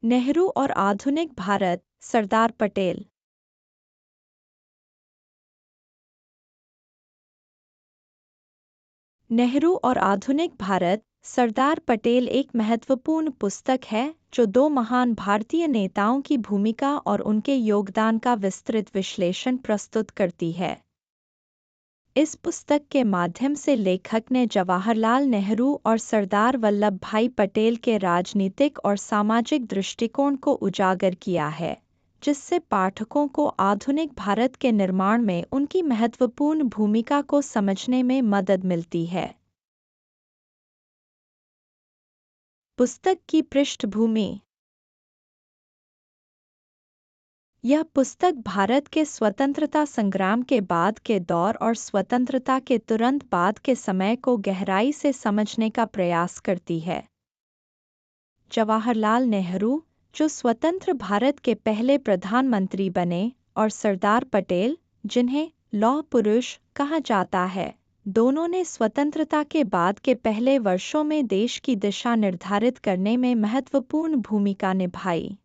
नेहरू और आधुनिक भारत, सरदार पटेल। नेहरू और आधुनिक भारत, सरदार पटेल एक महत्वपूर्ण पुस्तक है जो दो महान भारतीय नेताओं की भूमिका और उनके योगदान का विस्तृत विश्लेषण प्रस्तुत करती है। इस पुस्तक के माध्यम से लेखक ने जवाहरलाल नेहरू और सरदार वल्लभ भाई पटेल के राजनीतिक और सामाजिक दृष्टिकोण को उजागर किया है, जिससे पाठकों को आधुनिक भारत के निर्माण में उनकी महत्वपूर्ण भूमिका को समझने में मदद मिलती है। पुस्तक की पृष्ठभूमि। यह पुस्तक भारत के स्वतंत्रता संग्राम के बाद के दौर और स्वतंत्रता के तुरंत बाद के समय को गहराई से समझने का प्रयास करती है। जवाहरलाल नेहरू, जो स्वतंत्र भारत के पहले प्रधानमंत्री बने, और सरदार पटेल, जिन्हें लौह पुरुष कहा जाता है, दोनों ने स्वतंत्रता के बाद के पहले वर्षों में देश की दिशा निर्धारित करने में महत्वपूर्ण भूमिका निभाई।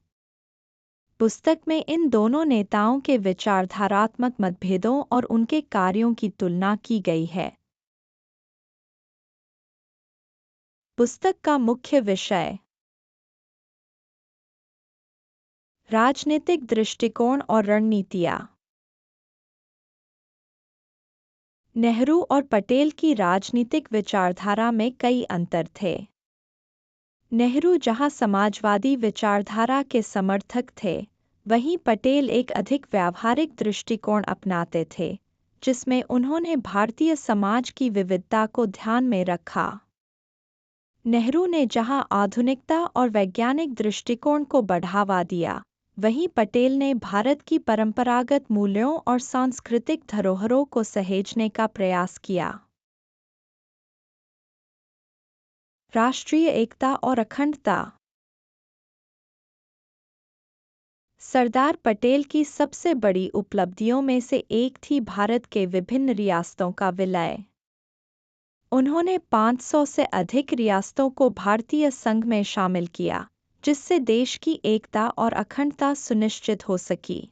पुस्तक में इन दोनों नेताओं के विचारधारात्मक मतभेदों और उनके कार्यों की तुलना की गई है। पुस्तक का मुख्य विषय राजनीतिक दृष्टिकोण और रणनीतियाँ। नेहरू और पटेल की राजनीतिक विचारधारा में कई अंतर थे। नेहरू जहां समाजवादी विचारधारा के समर्थक थे, वहीं पटेल एक अधिक व्यावहारिक दृष्टिकोण अपनाते थे, जिसमें उन्होंने भारतीय समाज की विविधता को ध्यान में रखा। नेहरू ने जहां आधुनिकता और वैज्ञानिक दृष्टिकोण को बढ़ावा दिया, वहीं पटेल ने भारत की परंपरागत मूल्यों और सांस्कृतिक धरोहरों को सहेजने का प्रयास किया। राष्ट्रीय एकता और अखंडता। सरदार पटेल की सबसे बड़ी उपलब्धियों में से एक थी भारत के विभिन्न रियासतों का विलय। उन्होंने 500 से अधिक रियासतों को भारतीय संघ में शामिल किया, जिससे देश की एकता और अखंडता सुनिश्चित हो सकी।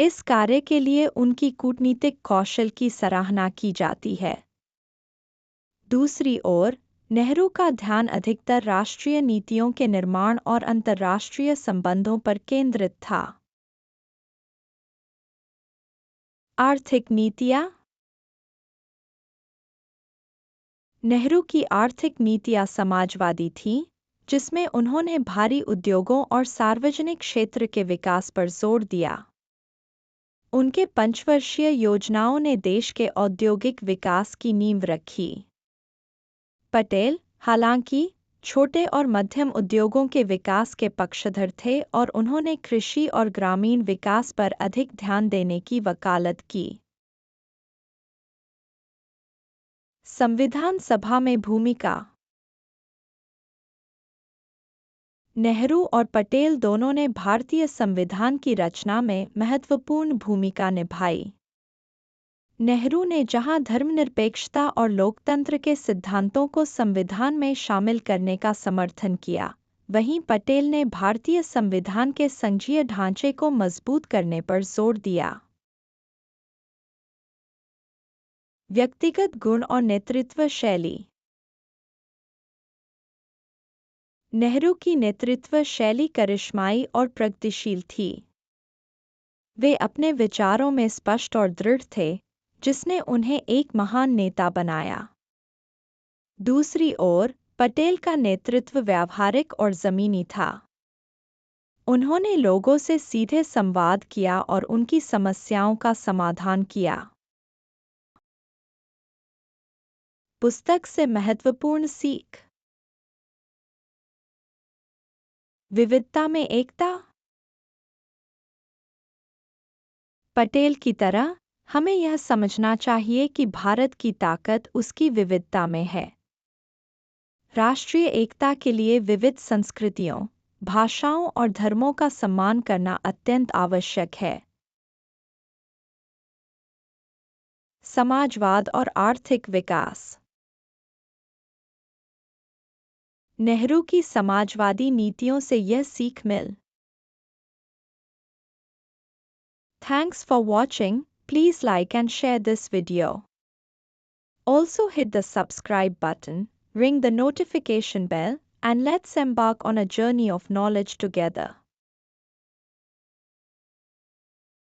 इस कार्य के लिए उनकी कूटनीतिक कौशल की सराहना की जाती है। दूसरी ओर, नेहरू का ध्यान अधिकतर राष्ट्रीय नीतियों के निर्माण और अंतर्राष्ट्रीय संबंधों पर केंद्रित था। आर्थिक नीतियाँ। नेहरू की आर्थिक नीतियाँ समाजवादी थीं, जिसमें उन्होंने भारी उद्योगों और सार्वजनिक क्षेत्र के विकास पर जोर दिया। उनके पंचवर्षीय योजनाओं ने देश के औद्योगिक विकास की नींव रखी। पटेल, हालांकि, छोटे और मध्यम उद्योगों के विकास के पक्षधर थे और उन्होंने कृषि और ग्रामीण विकास पर अधिक ध्यान देने की वकालत की। संविधान सभा में भूमिका। नेहरू और पटेल दोनों ने भारतीय संविधान की रचना में महत्वपूर्ण भूमिका निभाई। नेहरू ने जहां धर्मनिरपेक्षता और लोकतंत्र के सिद्धांतों को संविधान में शामिल करने का समर्थन किया, वहीं पटेल ने भारतीय संविधान के संघीय ढांचे को मजबूत करने पर जोर दिया। व्यक्तिगत गुण और नेतृत्व शैली। नेहरू की नेतृत्व शैली करिश्माई और प्रगतिशील थी। वे अपने विचारों में स्पष्ट और दृढ़ थे, जिसने उन्हें एक महान नेता बनाया। दूसरी ओर, पटेल का नेतृत्व व्यावहारिक और जमीनी था। उन्होंने लोगों से सीधे संवाद किया और उनकी समस्याओं का समाधान किया। पुस्तक से महत्वपूर्ण सीख। विविधता में एकता। पटेल की तरह हमें यह समझना चाहिए कि भारत की ताकत उसकी विविधता में है। राष्ट्रीय एकता के लिए विविध संस्कृतियों, भाषाओं और धर्मों का सम्मान करना अत्यंत आवश्यक है। समाजवाद और आर्थिक विकास। नेहरू की समाजवादी नीतियों से यह सीख मिल। Thanks for watching. Please like and share this video. Also hit the subscribe button, ring the notification bell, and let's embark on a journey of knowledge together.